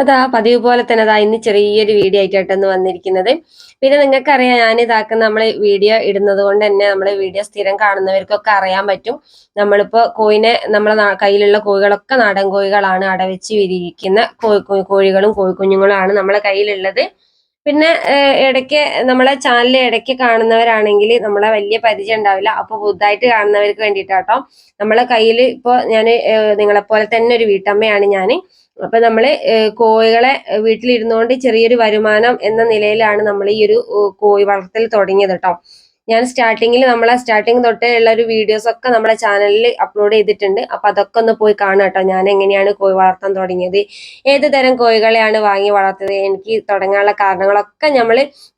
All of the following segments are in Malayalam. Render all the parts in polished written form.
അപ്പൊ പതിവ് പോലെ തന്നെ ഇന്ന് ചെറിയൊരു വീഡിയോ ആയിട്ടാണ് വന്നിരിക്കുന്നത്. പിന്നെ നിങ്ങൾക്കറിയാം, ഞാൻ ഇതാക്കുന്ന നമ്മള് വീഡിയോ ഇടുന്നത് കൊണ്ട് തന്നെ നമ്മളെ വീഡിയോ സ്ഥിരം കാണുന്നവർക്കൊക്കെ അറിയാൻ പറ്റും. നമ്മളിപ്പോ കോഴിനെ, നമ്മളെ കയ്യിലുള്ള കോഴികളൊക്കെ നാടൻ കോഴികളാണ്, അടവെച്ച് വിരിയിക്കുന്ന കോഴികളും കോഴിക്കുഞ്ഞുങ്ങളാണ് നമ്മളെ കയ്യിലുള്ളത്. പിന്നെ ഇടയ്ക്ക് നമ്മളെ ചാനൽ ഇടയ്ക്ക് കാണുന്നവരാണെങ്കിൽ നമ്മളെ വലിയ പരിചയം ഉണ്ടാവില്ല. അപ്പൊ പുതുതായിട്ട് കാണുന്നവർക്ക് വേണ്ടിയിട്ടാട്ടോ. നമ്മളെ കയ്യിൽ ഇപ്പൊ ഞാൻ നിങ്ങളെപ്പോലെ തന്നെ ഒരു വീട്ടമ്മയാണ് ഞാൻ. അപ്പൊ നമ്മള് കോഴികളെ വീട്ടിലിരുന്നുകൊണ്ട് ചെറിയൊരു വരുമാനം എന്ന നിലയിലാണ് നമ്മൾ ഈ ഒരു കോഴി വളർത്തൽ തുടങ്ങിയത് കേട്ടോ. ഞാൻ സ്റ്റാർട്ടിങ് തൊട്ടേ ഉള്ള ഒരു വീഡിയോസ് ഒക്കെ നമ്മുടെ ചാനലിൽ അപ്ലോഡ് ചെയ്തിട്ടുണ്ട്. അപ്പൊ അതൊക്കെ ഒന്ന് പോയി കാണാം കേട്ടോ. ഞാൻ എങ്ങനെയാണ് കോഴി വളർത്താൻ തുടങ്ങിയത്, ഏത് തരം കോഴികളെയാണ് വാങ്ങി വളർത്തിയത്, എനിക്ക് തുടങ്ങാനുള്ള കാരണങ്ങളൊക്കെ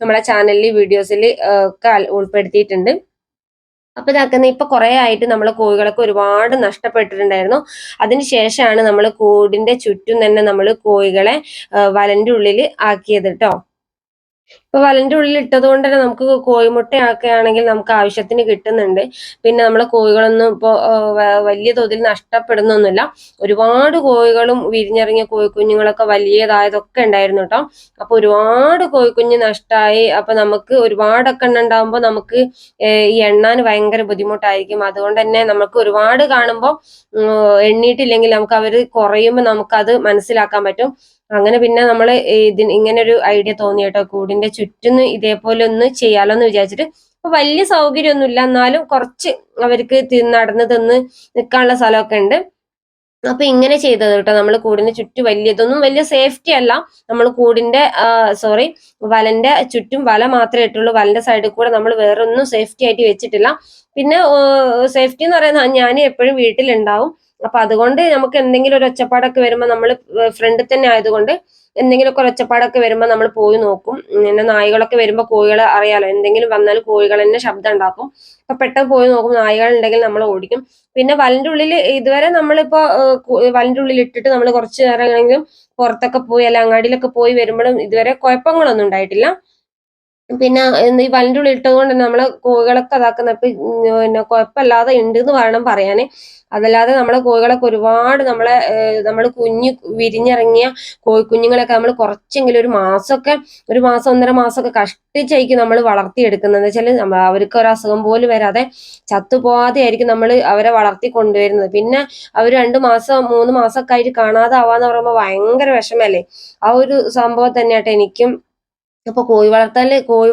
നമ്മളെ ചാനലിൽ വീഡിയോസിൽ ഒക്കെ ഉൾപ്പെടുത്തിയിട്ടുണ്ട്. അപ്പൊ ഇതാക്കുന്ന ഇപ്പൊ കുറെ ആയിട്ട് നമ്മൾ കോഴികളൊക്കെ ഒരുപാട് നഷ്ടപ്പെട്ടിട്ടുണ്ടായിരുന്നു. അതിനുശേഷമാണ് നമ്മൾ കൂടിന്റെ ചുറ്റും തന്നെ നമ്മൾ കോഴികളെ വലന്റെ ഉള്ളിൽ ആക്കിയത് കേട്ടോ. ഇപ്പൊ വലന്റെ ഉള്ളിൽ ഇട്ടത് കൊണ്ട് തന്നെ നമുക്ക് കോഴിമുട്ടയൊക്കെ ആണെങ്കിൽ നമുക്ക് ആവശ്യത്തിന് കിട്ടുന്നുണ്ട്. പിന്നെ നമ്മളെ കോഴികളൊന്നും ഇപ്പൊ വലിയ തോതിൽ നഷ്ടപ്പെടുന്നൊന്നുമില്ല. ഒരുപാട് കോഴികളും വിരിഞ്ഞിറങ്ങിയ കോഴിക്കുഞ്ഞുങ്ങളൊക്കെ വലിയതായതൊക്കെ ഉണ്ടായിരുന്നു കേട്ടോ. അപ്പൊ ഒരുപാട് കോഴിക്കുഞ്ഞ് നഷ്ടമായി. അപ്പൊ നമുക്ക് ഒരുപാടൊക്കെ ഉണ്ടാകുമ്പോൾ നമുക്ക് ഈ എണ്ണാൻ ഭയങ്കര ബുദ്ധിമുട്ടായിരിക്കും. അതുകൊണ്ട് തന്നെ നമുക്ക് ഒരുപാട് കാണുമ്പോൾ എണ്ണീട്ടില്ലെങ്കിൽ നമുക്ക് അവര് കുറയുമ്പോൾ നമുക്കത് മനസ്സിലാക്കാൻ പറ്റും. അങ്ങനെ പിന്നെ നമ്മള് ഇങ്ങനെ ഒരു ഐഡിയ തോന്നി കേട്ടോ, കൂടിന്റെ ചുറ്റും ഇതേപോലെ ഒന്ന് ചെയ്യാലോ എന്ന് വിചാരിച്ചിട്ട്. അപ്പൊ വലിയ സൗകര്യമൊന്നുമില്ല, എന്നാലും കുറച്ച് അവർക്ക് നടന്ന് തിന്ന് നിൽക്കാനുള്ള സ്ഥലമൊക്കെ ഉണ്ട്. അപ്പൊ ഇങ്ങനെ ചെയ്തത് കേട്ടോ. നമ്മൾ കൂടിന് ചുറ്റും വലിയതൊന്നും വലിയ സേഫ്റ്റി അല്ല. നമ്മൾ കൂടിന്റെ വലന്റെ ചുറ്റും വല മാത്രമേ ഇട്ടുള്ളൂ. വലന്റെ സൈഡിൽ കൂടെ നമ്മൾ വേറെ ഒന്നും സേഫ്റ്റി ആയിട്ട് വെച്ചിട്ടില്ല. പിന്നെ സേഫ്റ്റി എന്ന് പറയുന്നത് ഞാൻ എപ്പോഴും വീട്ടിലുണ്ടാവും. അപ്പൊ അതുകൊണ്ട് നമുക്ക് എന്തെങ്കിലും ഒരു ഒച്ചപ്പാടൊക്കെ വരുമ്പോൾ നമ്മൾ ഫ്രണ്ടിൽ തന്നെ ആയതുകൊണ്ട് എന്തെങ്കിലുമൊക്കെ ഒരു ഒച്ചപ്പാടൊക്കെ വരുമ്പോൾ നമ്മൾ പോയി നോക്കും. പിന്നെ നായ്കളൊക്കെ വരുമ്പോൾ കോഴികളെ അറിയാലോ, എന്തെങ്കിലും വന്നാൽ കോഴികൾ തന്നെ ശബ്ദം ഉണ്ടാക്കും. അപ്പൊ പെട്ടെന്ന് പോയി നോക്കും, നായ്കൾ ഉണ്ടെങ്കിൽ നമ്മൾ ഓടിക്കും. പിന്നെ വലന്റെ ഉള്ളിൽ ഇതുവരെ നമ്മളിപ്പോ വലന്റെ ഉള്ളിൽ ഇട്ടിട്ട് നമ്മൾ കുറച്ച് നേരം ആണെങ്കിലും പുറത്തൊക്കെ പോയി അല്ല അങ്ങാടിയിലൊക്കെ പോയി വരുമ്പോഴും ഇതുവരെ കുഴപ്പങ്ങളൊന്നും ഉണ്ടായിട്ടില്ല. പിന്നെ ഈ വലന്റെ ഉള്ളിൽ ഇട്ടത് കൊണ്ട് തന്നെ നമ്മളെ കോഴികളൊക്കെ അതാക്കുന്ന പിന്നെ കുഴപ്പമില്ലാതെ ഉണ്ട് എന്ന് വേണം പറയാന്. അതല്ലാതെ നമ്മളെ കോഴികളൊക്കെ ഒരുപാട് നമ്മൾ വിരിഞ്ഞിറങ്ങിയ കോഴിക്കുഞ്ഞുങ്ങളൊക്കെ നമ്മൾ കുറച്ചെങ്കിലും ഒരു മാസം 1.5 മാസമൊക്കെ കഷ്ടിച്ചായിരിക്കും നമ്മൾ വളർത്തിയെടുക്കുന്നത്. വെച്ചാൽ അവർക്ക് ഒരു അസുഖം പോലും വരാതെ ചത്തുപോകാതെ ആയിരിക്കും നമ്മൾ അവരെ വളർത്തി കൊണ്ടുവരുന്നത്. പിന്നെ അവർ 2 മാസം 3 മാസമൊക്കെ ആയിട്ട് കാണാതെ ആവാന്ന് പറയുമ്പോൾ ഭയങ്കര വിഷമല്ലേ. ആ ഒരു സംഭവം തന്നെയാട്ടെ എനിക്കും. അപ്പൊ കോഴി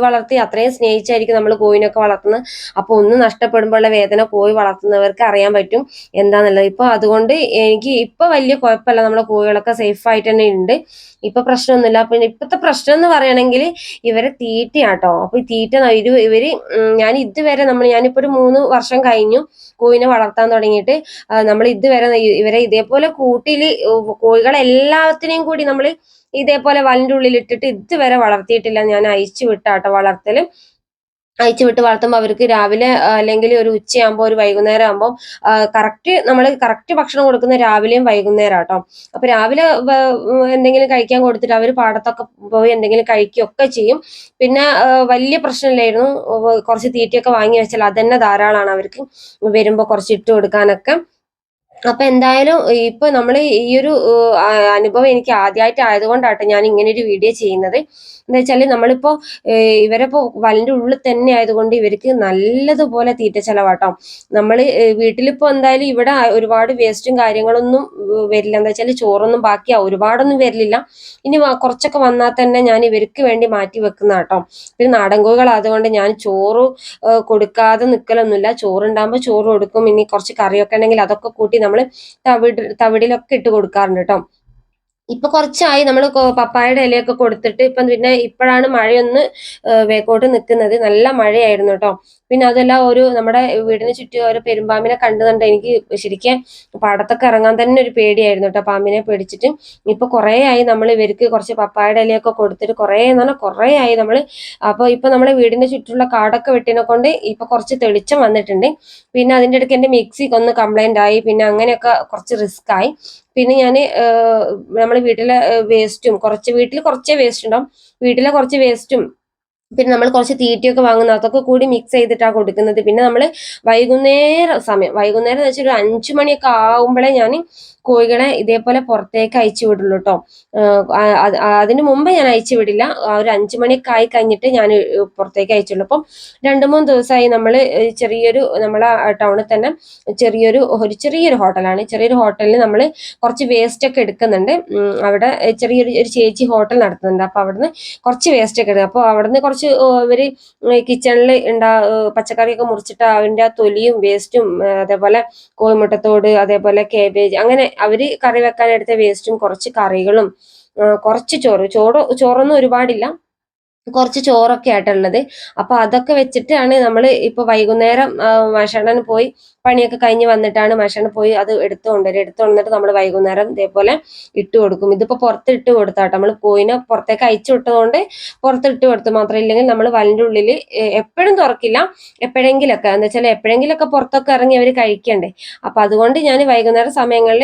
വളർത്തി അത്രയും സ്നേഹിച്ചായിരിക്കും നമ്മൾ കോഴിനൊക്കെ വളർത്തുന്നത്. അപ്പൊ ഒന്ന് നഷ്ടപ്പെടുമ്പോഴുള്ള വേദന കോഴി വളർത്തുന്നവർക്ക് അറിയാൻ പറ്റും എന്താന്നുള്ളത്. ഇപ്പൊ അതുകൊണ്ട് എനിക്ക് ഇപ്പൊ വലിയ കുഴപ്പമില്ല, നമ്മളെ കോഴികളൊക്കെ സേഫ് ആയിട്ട് തന്നെ ഉണ്ട്. ഇപ്പൊ പ്രശ്നമൊന്നുമില്ല. പിന്നെ ഇപ്പത്തെ പ്രശ്നം എന്ന് പറയണെങ്കിൽ ഇവരെ തീറ്റയാട്ടോ. അപ്പൊ ഈ തീറ്റ ഇവര് ഞാനിപ്പോ ഒരു 3 വർഷം കഴിഞ്ഞു കോഴിനെ വളർത്താൻ തുടങ്ങിയിട്ട്. നമ്മൾ ഇതുവരെ ഇവരെ ഇതേപോലെ കൂട്ടില് കോഴികളെല്ലാത്തിനെയും കൂടി നമ്മൾ ഇതേപോലെ വലന്റെ ഉള്ളിൽ ഇട്ടിട്ട് ഇതുവരെ വളർത്തിയിട്ടില്ല. ഞാൻ അയച്ചു വിട്ടാട്ടോ വളർത്തല്. അയച്ചു വിട്ട് വളർത്തുമ്പോൾ അവർക്ക് രാവിലെ അല്ലെങ്കിൽ ഒരു ഉച്ചയാകുമ്പോൾ ഒരു വൈകുന്നേരം ആകുമ്പോൾ കറക്റ്റ് ഭക്ഷണം കൊടുക്കുന്ന രാവിലെയും വൈകുന്നേരം ആട്ടോ. അപ്പൊ രാവിലെ എന്തെങ്കിലും കഴിക്കാൻ കൊടുത്തിട്ട് അവർ പാടത്തൊക്കെ പോയി എന്തെങ്കിലും കഴിക്കുകയൊക്കെ ചെയ്യും. പിന്നെ വലിയ പ്രശ്നമില്ലായിരുന്നു. കുറച്ച് തീറ്റയൊക്കെ വാങ്ങി വെച്ചാൽ അതന്നെ ധാരാളമാണ് അവർക്ക് വരുമ്പോൾ കുറച്ച് ഇട്ട് കൊടുക്കാനൊക്കെ. അപ്പൊ എന്തായാലും ഇപ്പൊ നമ്മൾ ഈ ഒരു അനുഭവം എനിക്ക് ആദ്യമായിട്ട് ആയതുകൊണ്ടാട്ടോ ഞാൻ ഇങ്ങനെ ഒരു വീഡിയോ ചെയ്യുന്നത്. എന്താ വെച്ചാല് നമ്മളിപ്പോ ഇവരെപ്പോ വലന്റെ ഉള്ളിൽ തന്നെ ആയതുകൊണ്ട് ഇവർക്ക് നല്ലതുപോലെ തീറ്റ ചെലവാട്ടോ. നമ്മള് വീട്ടിലിപ്പോ എന്തായാലും ഇവിടെ ഒരുപാട് വേസ്റ്റും കാര്യങ്ങളൊന്നും വരില്ല. എന്താ വെച്ചാൽ ചോറൊന്നും ബാക്കിയാവും, ഒരുപാടൊന്നും വരില്ല. ഇനി കുറച്ചൊക്കെ വന്നാൽ തന്നെ ഞാൻ ഇവർക്ക് വേണ്ടി മാറ്റി വെക്കുന്ന കേട്ടോ. പിന്നെ നാടൻ കോഴികൾ അതുകൊണ്ട് ഞാൻ ചോറ് കൊടുക്കാതെ നിൽക്കലൊന്നുമില്ല. ചോറുണ്ടാകുമ്പോൾ ചോറ് കൊടുക്കും. ഇനി കുറച്ച് കറിയൊക്കെ ഉണ്ടെങ്കിൽ അതൊക്കെ കൂട്ടി നമ്മൾ തവിടിലൊക്കെ ഇട്ട് കൊടുക്കാറുണ്ട് കേട്ടോ. ഇപ്പൊ കുറച്ചായി നമ്മൾ പപ്പായയുടെ ഇലയൊക്കെ കൊടുത്തിട്ട്. പിന്നെ ഇപ്പോഴാണ് മഴയൊന്ന് വേക്കോട്ട് നിൽക്കുന്നത്. നല്ല മഴയായിരുന്നു കേട്ടോ. പിന്നെ അതെല്ലാം നമ്മുടെ വീടിന് ചുറ്റും ഓരോ പെരുമ്പാമ്പിനെ കണ്ടുകൊണ്ട് എനിക്ക് ശരിക്കും പാടത്തൊക്കെ ഇറങ്ങാൻ തന്നെ ഒരു പേടിയായിരുന്നു കേട്ടോ, പാമ്പിനെ പേടിച്ചിട്ട്. ഇപ്പൊ കുറെ ആയി നമ്മൾ ഇവർക്ക് കുറച്ച് പപ്പായയുടെ ഇലയൊക്കെ കൊടുത്തിട്ട് കുറെ ആയി നമ്മൾ. അപ്പൊ ഇപ്പൊ നമ്മുടെ വീടിന്റെ ചുറ്റുള്ള കാടൊക്കെ വെട്ടിനെ കൊണ്ട് ഇപ്പൊ കുറച്ച് തെളിച്ചം വന്നിട്ടുണ്ട്. പിന്നെ അതിന്റെ ഇടയ്ക്ക് എന്റെ മിക്സി ഒന്ന് കംപ്ലൈന്റ് ആയി. പിന്നെ അങ്ങനെയൊക്കെ കുറച്ച് റിസ്ക് ആയി. പിന്നെ ഞാൻ നമ്മുടെ വീട്ടിലെ വേസ്റ്റും വീട്ടിൽ കുറച്ചേ വേസ്റ്റ് ഉണ്ടാവും, വീട്ടിലെ കുറച്ച് വേസ്റ്റും പിന്നെ നമ്മൾ കുറച്ച് തീറ്റയൊക്കെ വാങ്ങുന്നു, അതൊക്കെ കൂടി മിക്സ് ചെയ്തിട്ടാണ് കൊടുക്കുന്നത്. പിന്നെ നമ്മൾ വൈകുന്നേരം എന്ന് വെച്ചാൽ ഒരു 5 മണിയൊക്കെ ആകുമ്പോഴേ ഞാൻ കോഴികളെ ഇതേപോലെ പുറത്തേക്ക് അയച്ചു വിടുള്ളൂ കേട്ടോ. അതിന് മുമ്പ് ഞാൻ അയച്ചു വിടില്ല. ഒരു 5 മണിയൊക്കെ ആയി കഴിഞ്ഞിട്ട് ഞാൻ പുറത്തേക്ക് അയച്ചുള്ളൂ. അപ്പം 2-3 ദിവസമായി നമ്മൾ നമ്മളെ ടൗണിൽ തന്നെ ചെറിയൊരു ഹോട്ടലാണ്. ചെറിയൊരു ഹോട്ടലിൽ നമ്മൾ കുറച്ച് വേസ്റ്റ് ഒക്കെ എടുക്കുന്നുണ്ട്. അവിടെ ഒരു ചേച്ചി ഹോട്ടൽ നടത്തുന്നുണ്ട്. അപ്പൊ അവിടുന്ന് കുറച്ച് വേസ്റ്റ് ഒക്കെ എടുക്കും. അപ്പോൾ അവിടുന്ന് കുറച്ച് ഇവര് കിച്ചണിൽ പച്ചക്കറിയൊക്കെ മുറിച്ചിട്ട് അതിന്റെ ആ തൊലിയും വേസ്റ്റും, അതേപോലെ കോഴിമുട്ടത്തോട്, അതേപോലെ കേബേജ്, അങ്ങനെ അവര് കറി വെക്കാൻ എടുത്ത വേസ്റ്റും കുറച്ച് കറികളും, കുറച്ച് ചോറൊന്നും ഒരുപാടില്ല, കുറച്ച് ചോറൊക്കെ ആയിട്ടുള്ളത്. അപ്പൊ അതൊക്കെ വെച്ചിട്ടാണ് നമ്മൾ ഇപ്പൊ വൈകുന്നേരം മഷണന് പോയി പണിയൊക്കെ കഴിഞ്ഞ് വന്നിട്ടാണ് മഷണ് പോയി അത് എടുത്തുകൊണ്ടിട്ട് നമ്മൾ വൈകുന്നേരം ഇതേപോലെ ഇട്ട് കൊടുക്കും. ഇതിപ്പോ പുറത്തിട്ട് കൊടുത്താട്ടോ, നമ്മൾ കോയിനെ പുറത്തേക്ക് അയച്ചു വിട്ടതുകൊണ്ട് പുറത്തിട്ട് കൊടുത്തു മാത്രം. ഇല്ലെങ്കിൽ നമ്മൾ വലിന്റെ ഉള്ളിൽ എപ്പോഴും തുറക്കില്ല, എപ്പോഴെങ്കിലൊക്കെ എന്താ വെച്ചാൽ എപ്പോഴെങ്കിലൊക്കെ പുറത്തൊക്കെ ഇറങ്ങി അവർ കഴിക്കണ്ടേ. അപ്പൊ അതുകൊണ്ട് ഞാൻ വൈകുന്നേരം സമയങ്ങളിൽ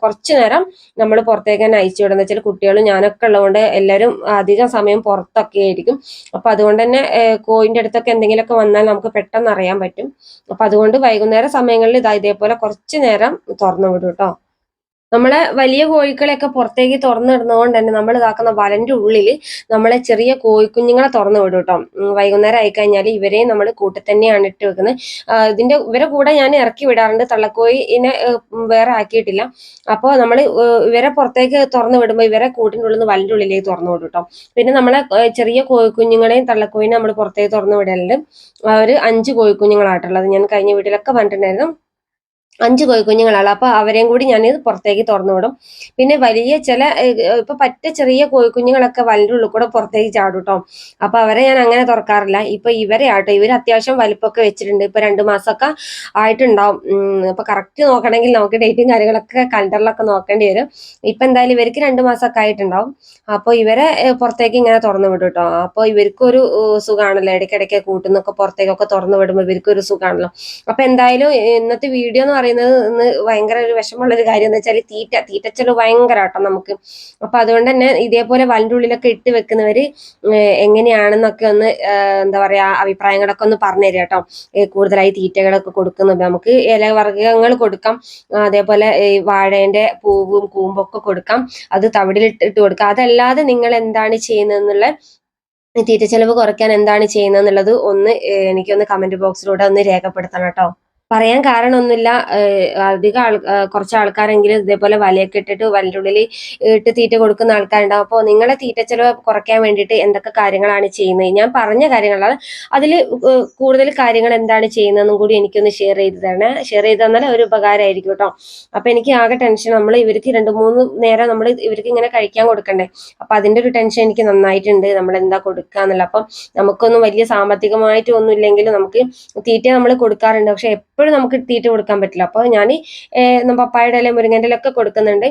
കുറച്ചു നേരം നമ്മൾ പുറത്തേക്ക് തന്നെ അയച്ചു വിടുന്ന വെച്ചാൽ കുട്ടികളും ഞാനൊക്കെ ഉള്ളതുകൊണ്ട് എല്ലാവരും അധികം സമയം പുറത്തൊക്കെ ആയിരിക്കും. അപ്പൊ അതുകൊണ്ട് തന്നെ കോയിന്റെ അടുത്തൊക്കെ എന്തെങ്കിലുമൊക്കെ വന്നാൽ നമുക്ക് പെട്ടെന്ന് അറിയാൻ പറ്റും. അപ്പൊ അതുകൊണ്ട് വൈകുന്നേര സമയങ്ങളിൽ ഇതേപോലെ കുറച്ചു നേരം തുറന്നു വിടും കേട്ടോ. നമ്മളെ വലിയ കോഴികളെയൊക്കെ പുറത്തേക്ക് തുറന്നിടുന്നതുകൊണ്ട് തന്നെ നമ്മൾ ഇതാക്കുന്ന വലന്റെ ഉള്ളിൽ നമ്മളെ ചെറിയ കോഴിക്കുഞ്ഞുങ്ങളെ തുറന്നു വിടും കേട്ടോ. വൈകുന്നേരം ആയിക്കഴിഞ്ഞാൽ ഇവരെയും നമ്മൾ കൂട്ടിൽ തന്നെയാണ് ഇട്ട് വെക്കുന്നത്. ഇവരെ കൂടെ ഞാൻ ഇറക്കി വിടാറുണ്ട്, തള്ളക്കോയിനെ വേറെ ആക്കിയിട്ടില്ല. അപ്പോൾ നമ്മൾ ഇവരെ പുറത്തേക്ക് തുറന്നു വിടുമ്പോൾ ഇവരെ കൂട്ടിൻ്റെ ഉള്ളിൽ നിന്ന് വലന്റെ ഉള്ളിലേക്ക് തുറന്നു വിടും കേട്ടോ. പിന്നെ നമ്മളെ ചെറിയ കോഴിക്കുഞ്ഞുങ്ങളെയും തള്ളക്കോയിനെ നമ്മൾ പുറത്തേക്ക് തുറന്നു വിടലുണ്ട്. ഒരു 5 കോഴിക്കുഞ്ഞുങ്ങളായിട്ടുള്ളത് ഞാൻ കഴിഞ്ഞ വീട്ടിലൊക്കെ പറഞ്ഞിട്ടുണ്ടായിരുന്നു. 5 കോഴിക്കുഞ്ഞുങ്ങളാണ്. അപ്പൊ അവരെയും കൂടി ഞാൻ പുറത്തേക്ക് തുറന്നു വിടും. പിന്നെ വലിയ ഇപ്പൊ ചെറിയ കോഴിക്കുഞ്ഞുങ്ങളൊക്കെ വലന്റെ ഉള്ളിൽ കൂടെ പുറത്തേക്ക് ചാടും കേട്ടോ. അപ്പൊ അവരെ ഞാൻ അങ്ങനെ തുറക്കാറില്ല. ഇപ്പൊ ഇവരെ ആട്ടോ, ഇവർ അത്യാവശ്യം വലിപ്പമൊക്കെ വെച്ചിട്ടുണ്ട്. ഇപ്പൊ 2 മാസമൊക്കെ ആയിട്ടുണ്ടാവും. ഇപ്പൊ കറക്റ്റ് നോക്കണമെങ്കിൽ നമുക്ക് ഡേറ്റും കാര്യങ്ങളൊക്കെ കലണ്ടറിലൊക്കെ നോക്കേണ്ടി വരും. ഇപ്പൊ എന്തായാലും ഇവർക്ക് 2 മാസമൊക്കെ ആയിട്ടുണ്ടാവും. അപ്പൊ ഇവരെ പുറത്തേക്ക് ഇങ്ങനെ തുറന്നു വിടും കേട്ടോ. അപ്പൊ ഇവർക്കൊരു സുഖമാണല്ലോ, ഇടയ്ക്കിടയ്ക്ക് കൂട്ടുന്നൊക്കെ പുറത്തേക്കൊക്കെ തുറന്നു വിടുമ്പോൾ ഇവർക്കൊരു സുഖമാണല്ലോ. അപ്പൊ എന്തായാലും ഇന്നത്തെ വീഡിയോ എന്ന് പറയുന്നത് ഇന്ന് ഭയങ്കര ഒരു വിഷമമുള്ള ഒരു കാര്യം എന്ന് വെച്ചാൽ തീറ്റച്ചെലവ് ഭയങ്കര ആട്ടോ നമുക്ക്. അപ്പൊ അതുകൊണ്ട് തന്നെ ഇതേപോലെ വലന്റെ ഉള്ളിലൊക്കെ ഇട്ട് വെക്കുന്നവര് എങ്ങനെയാണെന്നൊക്കെ ഒന്ന് എന്താ പറയാ അഭിപ്രായങ്ങളൊക്കെ ഒന്ന് പറഞ്ഞു തരിക കേട്ടോ. കൂടുതലായി തീറ്റകളൊക്കെ കൊടുക്കുന്നുണ്ട്, നമുക്ക് ഇലവർഗ്ഗങ്ങൾ കൊടുക്കാം, അതേപോലെ വാഴേന്റെ പൂവും കൂമ്പൊക്കെ കൊടുക്കാം, അത് തവിടിലിട്ട് കൊടുക്കാം. അതല്ലാതെ നിങ്ങൾ എന്താണ് ചെയ്യുന്നതെന്നുള്ള തീറ്റ ചെലവ് കുറയ്ക്കാൻ എന്താണ് ചെയ്യുന്നതെന്നുള്ളത് ഒന്ന് എനിക്കൊന്ന് കമന്റ് ബോക്സിലൂടെ ഒന്ന് രേഖപ്പെടുത്തണം കേട്ടോ. പറയാൻ കാരണമൊന്നുമില്ല, കുറച്ച് ആൾക്കാരെങ്കിലും ഇതേപോലെ വലയൊക്കെ ഇട്ടിട്ട് വലയുടെ ഉള്ളിൽ ഇട്ട് തീറ്റ കൊടുക്കുന്ന ആൾക്കാരുണ്ടാവും. അപ്പോൾ നിങ്ങളെ തീറ്റ ചെലവ് കുറയ്ക്കാൻ വേണ്ടിയിട്ട് എന്തൊക്കെ കാര്യങ്ങളാണ് ചെയ്യുന്നത്, ഞാൻ പറഞ്ഞ കാര്യങ്ങളാണ്. അതിൽ കൂടുതൽ കാര്യങ്ങൾ എന്താണ് ചെയ്യുന്നതെന്നും കൂടി എനിക്കൊന്ന് ഷെയർ ചെയ്ത് തന്നാൽ ഒരു ഉപകാരമായിരിക്കും കേട്ടോ. അപ്പൊ എനിക്ക് ആകെ ടെൻഷൻ, നമ്മൾ ഇവർക്ക് 2-3 നേരം നമ്മൾ ഇവർക്ക് ഇങ്ങനെ കഴിക്കാൻ കൊടുക്കണ്ടേ. അപ്പൊ അതിന്റെ ഒരു ടെൻഷൻ എനിക്ക് നന്നായിട്ടുണ്ട്, നമ്മൾ എന്താ കൊടുക്കുക എന്നുള്ള. അപ്പം നമുക്കൊന്നും വലിയ സാമ്പത്തികമായിട്ട് ഒന്നും ഇല്ലെങ്കിലും നമുക്ക് തീറ്റ നമ്മൾ കൊടുക്കാറുണ്ട്. പക്ഷെ എപ്പോഴും നമുക്ക് തീറ്റ കൊടുക്കാൻ പറ്റില്ല. അപ്പോൾ ഞാൻ പപ്പായുടെ ഇല മുരിങ്ങൻ്റെ ഇലയൊക്കെ കൊടുക്കുന്നുണ്ട്.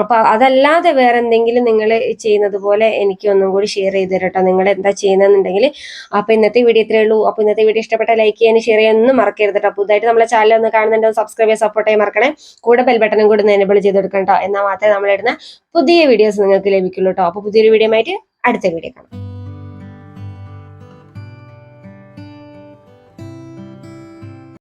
അപ്പൊ അതല്ലാതെ വേറെ എന്തെങ്കിലും നിങ്ങൾ ചെയ്യുന്നത് പോലെ എനിക്ക് ഒന്നും കൂടി ഷെയർ ചെയ്ത് തരട്ടോ, നിങ്ങൾ എന്താ ചെയ്യുന്നതെന്നുണ്ടെങ്കിൽ. അപ്പൊ ഇന്നത്തെ വീഡിയോ ഇത്രയേ ഉള്ളൂ. അപ്പൊ ഇന്നത്തെ വീഡിയോ ഇഷ്ടപ്പെട്ട ലൈക്ക് ചെയ്യാനും ഷെയർ ചെയ്യാനൊന്നും മറക്കരുത് കേട്ടോ. പുതുതായിട്ട് നമ്മളെ ചാനൽ ഒന്ന് കാണുന്നുണ്ടോ സബ്സ്ക്രൈബ് ചെയ്യാൻ സപ്പോർട്ട് ചെയ്യാൻ മറക്കണേ. കൂടെ ബെൽ ബട്ടണും കൂടി എനേബിൾ ചെയ്ത് കൊടുക്കണം കേട്ടോ. എന്നാൽ മാത്രമേ നമ്മളിടുന്ന പുതിയ വീഡിയോസ് നിങ്ങൾക്ക് ലഭിക്കുള്ളൂ കേട്ടോ. അപ്പൊ പുതിയൊരു വീഡിയോ ആയിട്ട് അടുത്ത വീഡിയോ കാണാം.